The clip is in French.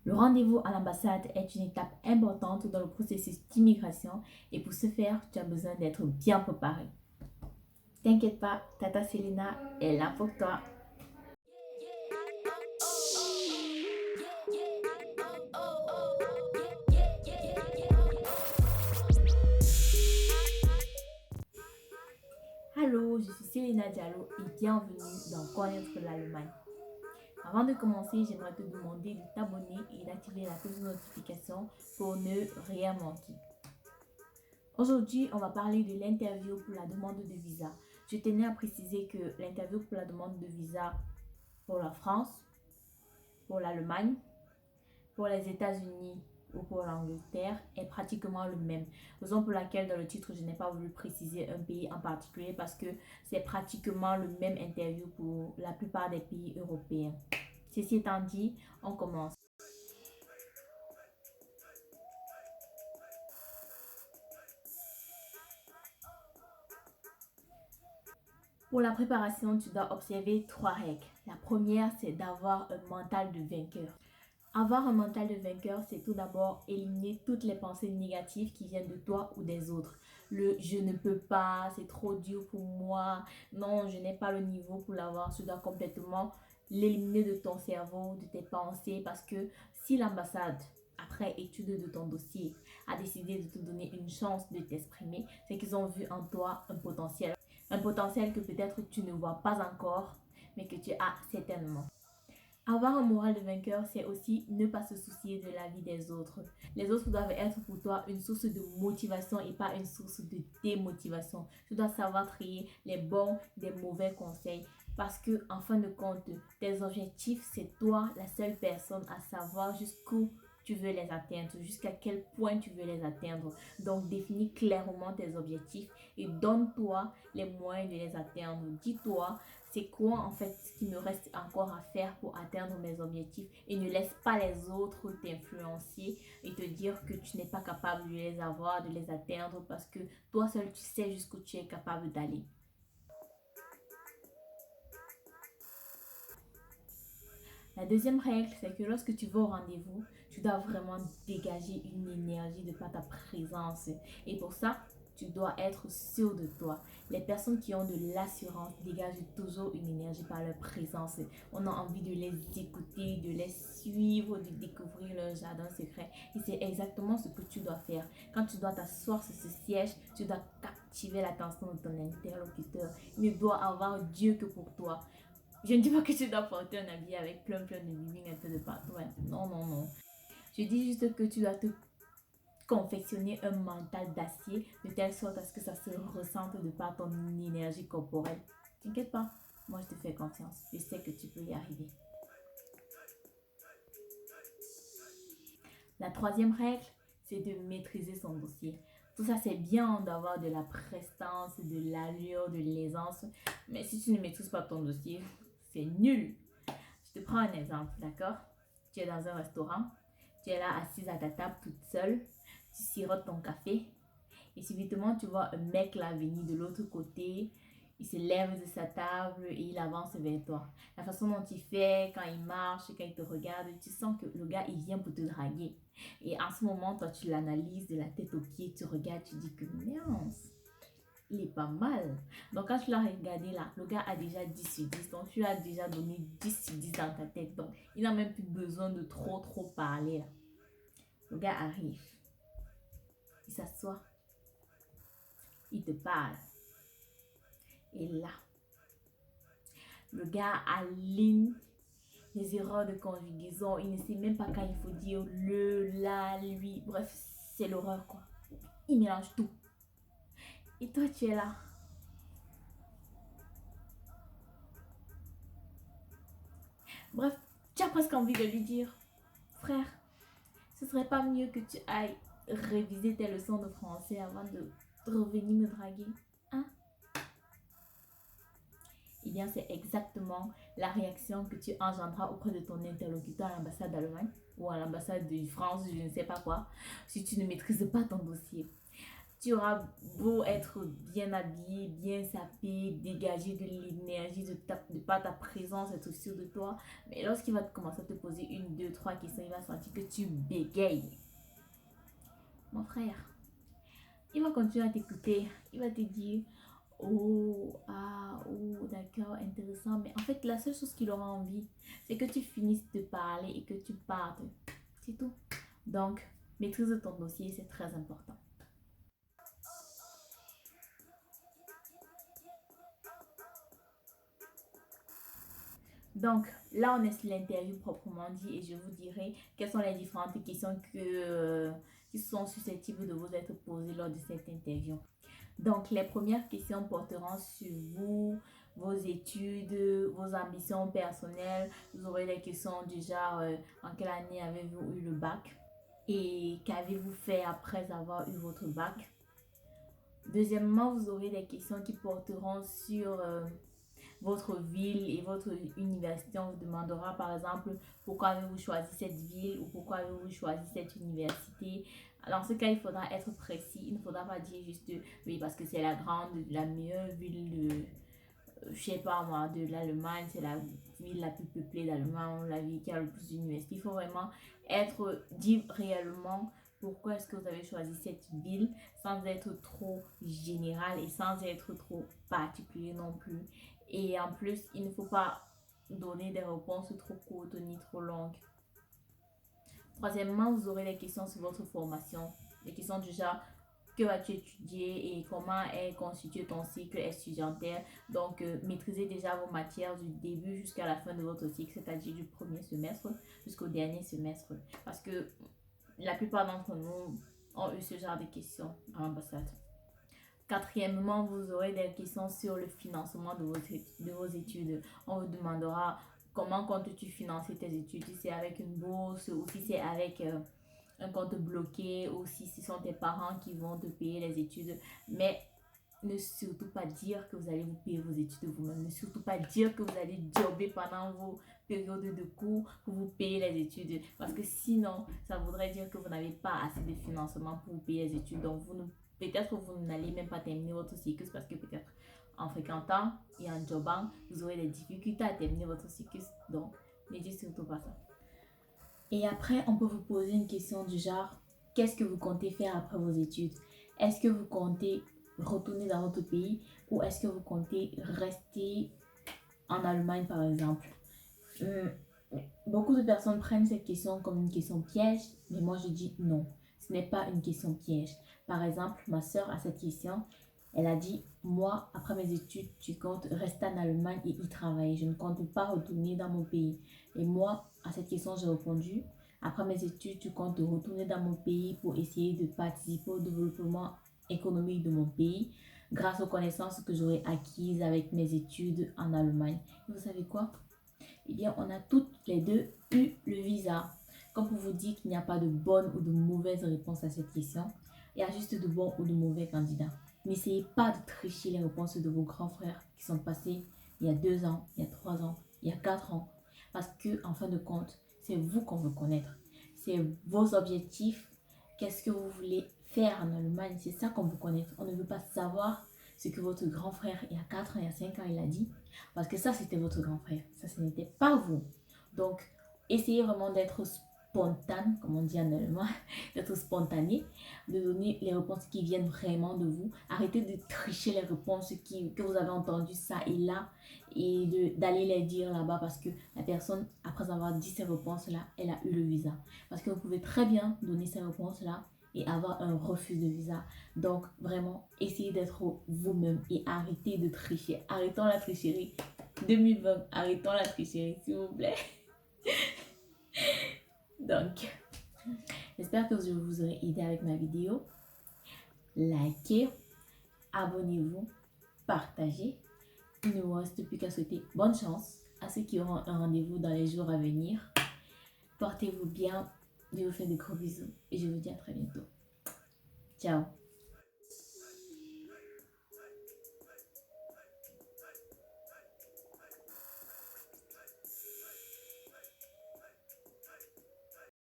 Le rendez-vous à l'ambassade est une étape importante dans le processus d'immigration et pour ce faire, tu as besoin d'être bien préparé. T'inquiète pas, Tata Selena est là pour toi. Allô, je suis Selena Diallo et bienvenue dans Connaître l'Allemagne. Avant de commencer, j'aimerais te demander de t'abonner et d'activer la cloche de notification pour ne rien manquer. Aujourd'hui, on va parler de l'interview pour la demande de visa. Je tenais à préciser que l'interview pour la demande de visa pour la France, pour l'Allemagne, pour les États-Unis ou pour l'Angleterre est pratiquement le même. Raison pour laquelle dans le titre, je n'ai pas voulu préciser un pays en particulier parce que c'est pratiquement le même interview pour la plupart des pays européens. Ceci étant dit, on commence. Pour la préparation, tu dois observer 3 règles. La première, c'est d'avoir un mental de vainqueur. Avoir un mental de vainqueur, c'est tout d'abord éliminer toutes les pensées négatives qui viennent de toi ou des autres. Le je ne peux pas, c'est trop dur pour moi, non, je n'ai pas le niveau pour l'avoir. Tu dois complètement l'éliminer de ton cerveau, de tes pensées, parce que si l'ambassade, après étude de ton dossier, a décidé de te donner une chance de t'exprimer, c'est qu'ils ont vu en toi un potentiel. Un potentiel que peut-être tu ne vois pas encore, mais que tu as certainement. Avoir un moral de vainqueur, c'est aussi ne pas se soucier de la vie des autres. Les autres doivent être pour toi une source de motivation et pas une source de démotivation. Tu dois savoir trier les bons des mauvais conseils parce que, en fin de compte, tes objectifs, c'est toi la seule personne à savoir jusqu'où tu veux les atteindre, jusqu'à quel point tu veux les atteindre. Donc, définis clairement tes objectifs et donne-toi les moyens de les atteindre. Dis-toi c'est quoi en fait ce qui me reste encore à faire pour atteindre mes objectifs et ne laisse pas les autres t'influencer et te dire que tu n'es pas capable de les avoir, de les atteindre parce que toi seul tu sais jusqu'où tu es capable d'aller. La deuxième règle, c'est que lorsque tu vas au rendez-vous, tu dois vraiment dégager une énergie de par ta présence. Et pour ça, tu dois être sûr de toi. Les personnes qui ont de l'assurance dégagent toujours une énergie par leur présence. On a envie de les écouter, de les suivre, de découvrir leur jardin secret. Et c'est exactement ce que tu dois faire. Quand tu dois t'asseoir sur ce siège, tu dois captiver l'attention de ton interlocuteur. Il ne doit avoir Dieu que pour toi. Je ne dis pas que tu dois porter un habit avec plein de bling un peu de partout. Ouais. Non, non, non. Je dis juste que tu dois te confectionner un mental d'acier de telle sorte à ce que ça se ressente de par ton énergie corporelle. T'inquiète pas, moi je te fais confiance. Je sais que tu peux y arriver. La troisième règle, c'est de maîtriser son dossier. Tout ça, c'est bien d'avoir de la prestance, de l'allure, de l'aisance. Mais si tu ne maîtrises pas ton dossier, c'est nul. Je te prends un exemple, d'accord? Tu es dans un restaurant, tu es là assise à ta table toute seule, tu sirotes ton café et subitement tu vois un mec là venir de l'autre côté, il se lève de sa table et il avance vers toi. La façon dont il fait, quand il marche, quand il te regarde, tu sens que le gars il vient pour te draguer. Et en ce moment, toi tu l'analyses de la tête aux pieds, tu regardes, tu dis que merde, il est pas mal. Donc, quand tu l'as regardé là, le gars a déjà 10 sur 10. Donc, tu as déjà donné 10 sur 10 dans ta tête. Donc, il n'a même plus besoin de trop parler là. Le gars arrive, il s'assoit, il te parle. Et là, le gars aligne les erreurs de conjugaison. Il ne sait même pas quand il faut dire le, la, lui. Bref, c'est l'horreur quoi. Il mélange tout. Et toi, tu es là. Bref, tu as presque envie de lui dire, frère, ce serait pas mieux que tu ailles réviser tes leçons de français avant de revenir me draguer, hein? Eh bien, c'est exactement la réaction que tu engendras auprès de ton interlocuteur à l'ambassade d'Allemagne ou à l'ambassade de France, je ne sais pas quoi, si tu ne maîtrises pas ton dossier. Tu auras beau être bien habillé, bien sapé, dégager de l'énergie de par ta présence, être sûr de toi. Mais lorsqu'il va commencer à te poser une, deux, trois questions, il va sentir que tu bégayes. Mon frère, il va continuer à t'écouter. Il va te dire, oh, ah, oh, d'accord, intéressant. Mais en fait, la seule chose qu'il aura envie, c'est que tu finisses de parler et que tu partes. C'est tout. Donc, maîtrise ton dossier, c'est très important. Donc, là, on est sur l'interview proprement dit et je vous dirai quelles sont les différentes questions qui sont susceptibles de vous être posées lors de cette interview. Donc, les premières questions porteront sur vous, vos études, vos ambitions personnelles. Vous aurez des questions du genre en quelle année avez-vous eu le bac et qu'avez-vous fait après avoir eu votre bac. Deuxièmement, vous aurez des questions qui porteront sur votre ville et votre université. On vous demandera par exemple pourquoi avez-vous choisi cette ville ou pourquoi avez-vous choisi cette université. Dans ce cas, il faudra être précis. Il ne faudra pas dire juste oui parce que c'est la grande, la meilleure ville de, je sais pas moi, de l'Allemagne, c'est la ville la plus peuplée d'Allemagne, la ville qui a le plus d'universités. Il faut vraiment dire réellement pourquoi est-ce que vous avez choisi cette ville sans être trop général et sans être trop particulier non plus. Et en plus, il ne faut pas donner des réponses trop courtes ni trop longues. Troisièmement, vous aurez des questions sur votre formation. Des questions du genre, que vas-tu étudier et comment est constitué ton cycle étudiantel. Donc, maîtrisez déjà vos matières du début jusqu'à la fin de votre cycle, c'est-à-dire du premier semestre jusqu'au dernier semestre. Parce que la plupart d'entre nous ont eu ce genre de questions à l'ambassade. Quatrièmement, vous aurez des questions sur le financement de vos études. On vous demandera comment comptes-tu financer tes études, si c'est avec une bourse ou si c'est avec un compte bloqué ou si ce sont tes parents qui vont te payer les études. Mais ne surtout pas dire que vous allez vous payer vos études vous-même. Ne surtout pas dire que vous allez jobber pendant vos périodes de cours pour vous payer les études. Parce que sinon, ça voudrait dire que vous n'avez pas assez de financement pour vous payer les études. Donc, peut-être vous n'allez même pas terminer votre cycle parce que peut-être en fréquentant et en jobbant, vous aurez des difficultés à terminer votre cycle. Donc, ne dites surtout pas ça. Et après, on peut vous poser une question du genre, qu'est-ce que vous comptez faire après vos études? Est-ce que vous comptez retourner dans votre pays ou est-ce que vous comptez rester en Allemagne par exemple? Beaucoup de personnes prennent cette question comme une question piège, mais moi je dis non, ce n'est pas une question piège. Par exemple, ma soeur a cette question, elle a dit, moi après mes études, tu comptes rester en Allemagne et y travailler, je ne compte pas retourner dans mon pays. Et moi, à cette question, j'ai répondu, après mes études, tu comptes retourner dans mon pays pour essayer de participer au développement économique de mon pays grâce aux connaissances que j'aurais acquises avec mes études en Allemagne. Et vous savez quoi? Eh bien, on a toutes les deux eu le visa. Comme pour vous dire qu'il n'y a pas de bonne ou de mauvaise réponse à cette question, il y a juste de bons ou de mauvais candidats. N'essayez pas de tricher les réponses de vos grands frères qui sont passés il y a 2 ans, il y a 3 ans, il y a 4 ans. Parce que, en fin de compte, c'est vous qu'on veut connaître. C'est vos objectifs. Qu'est-ce que vous voulez faire en Allemagne? C'est ça qu'on veut connaître. On ne veut pas savoir ce que votre grand frère, il y a 4 ans, il y a 5 ans, il a dit. Parce que ça, c'était votre grand frère. Ça, ce n'était pas vous. Donc, essayez vraiment d'être spontane, comme on dit en allemand, d'être spontané, de donner les réponses qui viennent vraiment de vous. Arrêtez de tricher les réponses que vous avez entendues ça et là et d'aller les dire là-bas parce que la personne, après avoir dit ces réponses-là, elle a eu le visa. Parce que vous pouvez très bien donner ces réponses-là et avoir un refus de visa. Donc, vraiment, essayez d'être vous-même et arrêtez de tricher. Arrêtons la tricherie. 2020, arrêtons la tricherie, s'il vous plaît. Donc, j'espère que je vous aurai aidé avec ma vidéo. Likez, abonnez-vous, partagez. Il ne me reste plus qu'à souhaiter bonne chance à ceux qui auront un rendez-vous dans les jours à venir. Portez-vous bien. Je vous fais de gros bisous et je vous dis à très bientôt. Ciao.